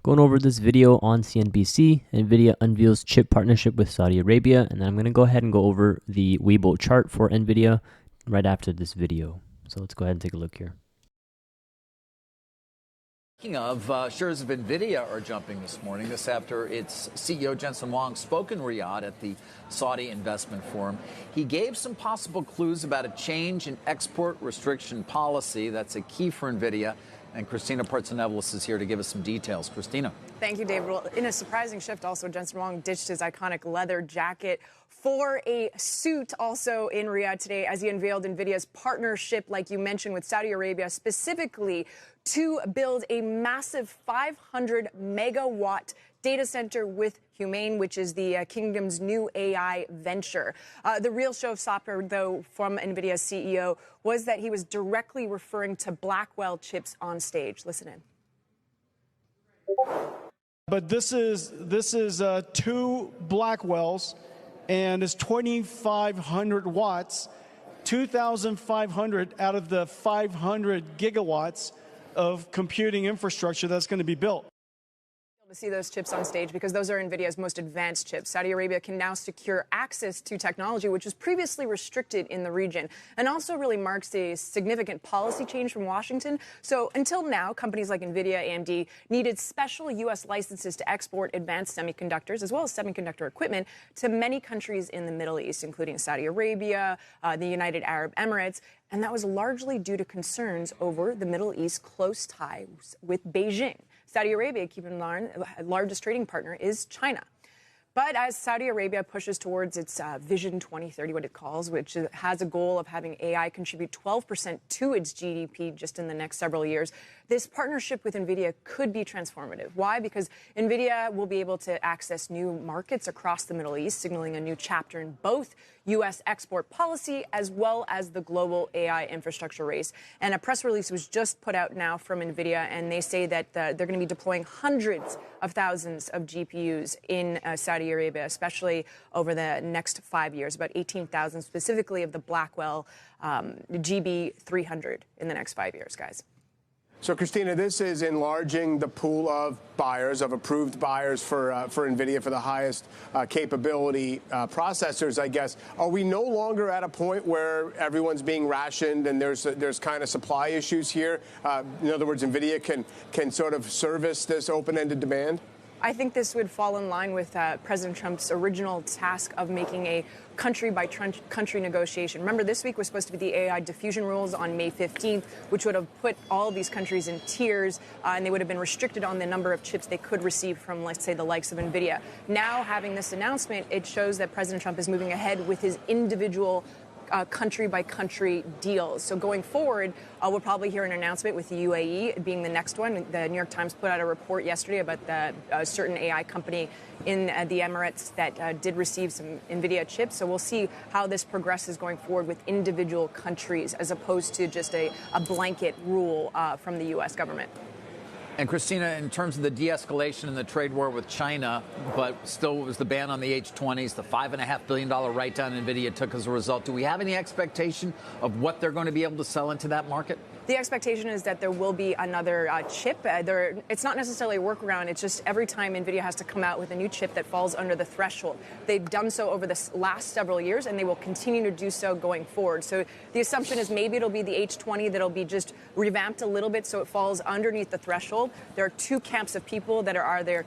Going over this video on CNBC, Nvidia unveils chip partnership with Saudi Arabia, and then I'm going to go ahead and go over the Webull chart for Nvidia right after this video. So let's go ahead and take a look here. Speaking of, shares of Nvidia are jumping this morning. This after its CEO Jensen Huang spoke in Riyadh at the Saudi Investment Forum. He gave some possible clues about a change in export restriction policy. That's a key for Nvidia. And Christina Partsinevelos is here to give us some details. Christina. Thank you, David. Well, in a surprising shift, also, Jensen Huang ditched his iconic leather jacket for a suit also in Riyadh today as he unveiled Nvidia's partnership, like you mentioned, with Saudi Arabia, specifically to build a massive 500 megawatt data center with Humane, which is the kingdom's new AI venture. The real showstopper, though, from Nvidia's CEO was that he was directly referring to Blackwell chips on stage. Listen in. But this is two Blackwells, and it's 2,500 watts, 2,500 out of the 500 gigawatts of computing infrastructure that's going to be built. To see those chips on stage because those are Nvidia's most advanced chips. Saudi Arabia can now secure access to technology which was previously restricted in the region, and also really marks a significant policy change from Washington. So until now, companies like Nvidia, AMD needed special U.S. licenses to export advanced semiconductors as well as semiconductor equipment to many countries in the Middle East, including Saudi Arabia, the United Arab Emirates. And that was largely due to concerns over the Middle East's close ties with Beijing. Saudi Arabia, keep in mind, largest trading partner is China. But as Saudi Arabia pushes towards its Vision 2030, what it calls, which has a goal of having AI contribute 12% to its GDP just in the next several years, this partnership with Nvidia could be transformative. Why? Because Nvidia will be able to access new markets across the Middle East, signaling a new chapter in both U.S. export policy as well as the global AI infrastructure race. And a press release was just put out now from Nvidia, and they say that they're going to be deploying hundreds of thousands of GPUs in Saudi Arabia, especially over the next 5 years, about 18,000 specifically of the Blackwell GB300 in the next 5 years, guys. So, Christina, this is enlarging the pool of buyers, of approved buyers for NVIDIA for the highest capability processors, I guess. Are we no longer at a point where everyone's being rationed and there's kind of supply issues here? In other words, NVIDIA can sort of service this open-ended demand? I think this would fall in line with President Trump's original task of making a country-by-country negotiation. Remember, this week was supposed to be the AI diffusion rules on May 15th, which would have put all of these countries in tiers, and they would have been restricted on the number of chips they could receive from, let's say, the likes of NVIDIA. Now, having this announcement, it shows that President Trump is moving ahead with his individual country-by-country deals. So going forward, we'll probably hear an announcement with the UAE being the next one. The New York Times put out a report yesterday about the certain AI company in the Emirates that did receive some NVIDIA chips. So we'll see how this progresses going forward with individual countries as opposed to just a blanket rule from the U.S. government. And Christina, in terms of the de-escalation in the trade war with China, but still was the ban on the H-20s, the $5.5 billion write-down NVIDIA took as a result. Do we have any expectation of what they're going to be able to sell into that market? The expectation is that there will be another chip. It's not necessarily a workaround. It's just every time NVIDIA has to come out with a new chip that falls under the threshold. They've done so over the last several years, and they will continue to do so going forward. So the assumption is maybe it'll be the H-20 that'll be just revamped a little bit so it falls underneath the threshold. There are two camps of people that are there,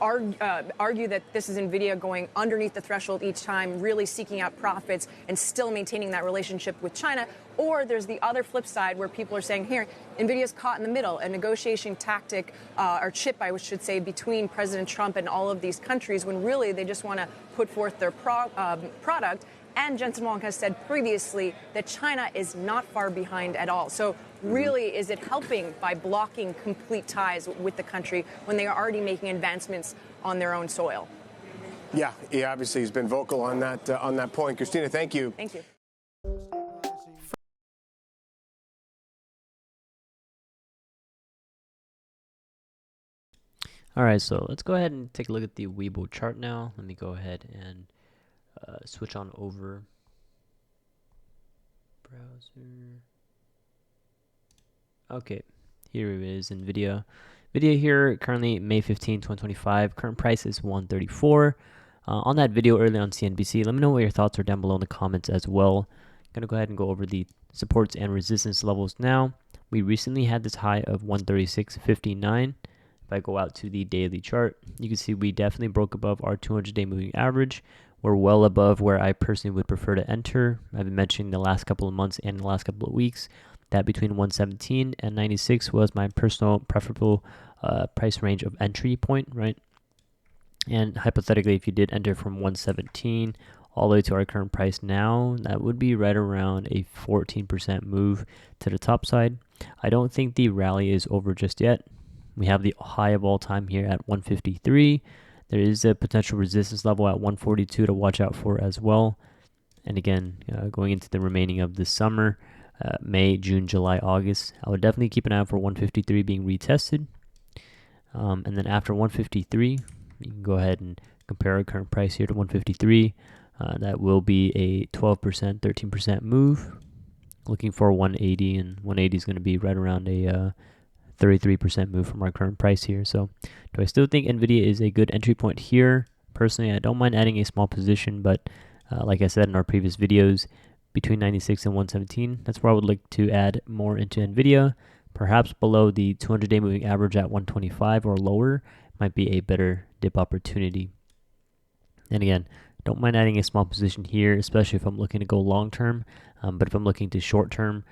argue that this is NVIDIA going underneath the threshold each time, really seeking out profits and still maintaining that relationship with China. Or there's the other flip side where people are saying, here, NVIDIA's caught in the middle, a negotiation tactic, or chip, I should say, between President Trump and all of these countries, when really they just want to put forth their product. And Jensen Huang has said previously that China is not far behind at all. So really, is it helping by blocking complete ties with the country when they are already making advancements on their own soil? Yeah, he obviously has been vocal on that point. Christina, thank you. Thank you. All right, so let's go ahead and take a look at the Webull chart now. Let me go ahead and switch on over. Browser. Okay, here it is, NVIDIA. Video here, currently May 15, 2025. Current price is 134. On that video earlier on CNBC, let me know what your thoughts are down below in the comments as well. I'm going to go ahead and go over the supports and resistance levels now. We recently had this high of 136.59. If I go out to the daily chart, you can see we definitely broke above our 200-day moving average. We're well above where I personally would prefer to enter. I've been mentioning the last couple of months and the last couple of weeks that between 117 and 96 was my personal preferable price range of entry point, right? And hypothetically, if you did enter from 117 all the way to our current price now, that would be right around a 14% move to the top side. I don't think the rally is over just yet. We have the high of all time here at 153. There is a potential resistance level at 142 to watch out for as well. And again, going into the remaining of this summer, May, June, July, August, I would definitely keep an eye out for 153 being retested. And then after 153, you can go ahead and compare our current price here to 153. That will be a 12%, 13% move. Looking for 180, and 180 is going to be right around a 33% move from our current price here. So do I still think Nvidia is a good entry point here? Personally, I don't mind adding a small position, but like I said in our previous videos, between 96 and 117, that's where I would like to add more into Nvidia. Perhaps below the 200-day moving average at 125 or lower might be a better dip opportunity. And again, don't mind adding a small position here, especially if I'm looking to go long term. But if I'm looking to short term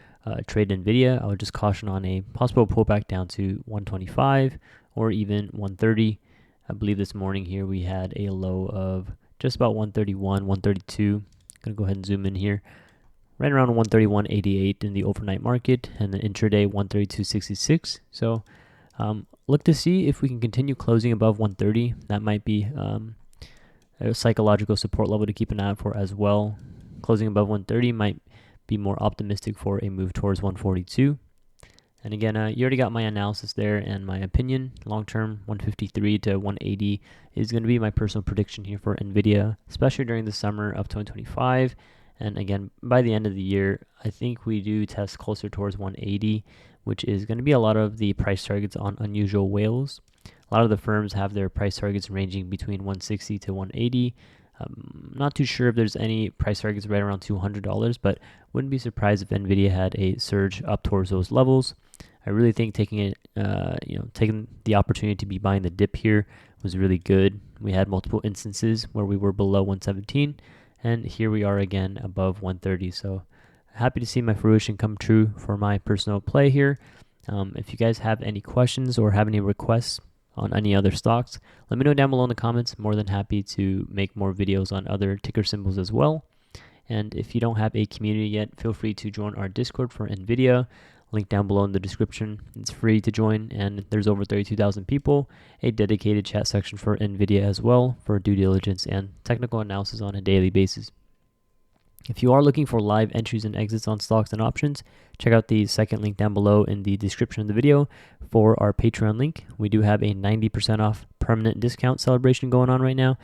trade Nvidia, I would just caution on a possible pullback down to 125 or even 130. I believe this morning here we had a low of just about 131, 132. I'm gonna go ahead and zoom in here. Right around 131.88 in the overnight market, and then intraday 132.66. So look to see if we can continue closing above 130. That might be a psychological support level to keep an eye out for as well. Closing above 130 might be more optimistic for a move towards 142. And again, you already got my analysis there and my opinion. Long term, 153 to 180 is going to be my personal prediction here for Nvidia, especially during the summer of 2025. And again, by the end of the year, I think we do test closer towards 180, which is going to be a lot of the price targets on unusual whales. A lot of the firms have their price targets ranging between 160 to 180. Not too sure if there's any price targets right around $200, but wouldn't be surprised if Nvidia had a surge up towards those levels. I really think taking the opportunity to be buying the dip here was really good. We had multiple instances where we were below 117, and here we are again above 130. So happy to see my fruition come true for my personal play here. If you guys have any questions or have any requests on any other stocks, let me know down below in the comments. More than happy to make more videos on other ticker symbols as well. And if you don't have a community yet, feel free to join our Discord for Nvidia. Link down below in the description. It's free to join, and there's over 32,000 people. A dedicated chat section for Nvidia as well for due diligence and technical analysis on a daily basis. If you are looking for live entries and exits on stocks and options, check out the second link down below in the description of the video for our Patreon link. We do have a 90% off permanent discount celebration going on right now.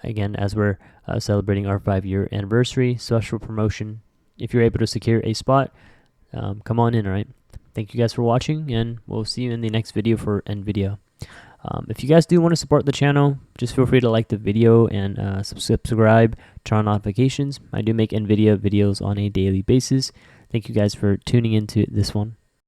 Again, as we're celebrating our 5-year anniversary, special promotion. If you're able to secure a spot, come on in, all right? Thank you guys for watching, and we'll see you in the next video for Nvidia. If you guys do want to support the channel, just feel free to like the video and subscribe, turn on notifications. I do make Nvidia videos on a daily basis. Thank you guys for tuning into this one.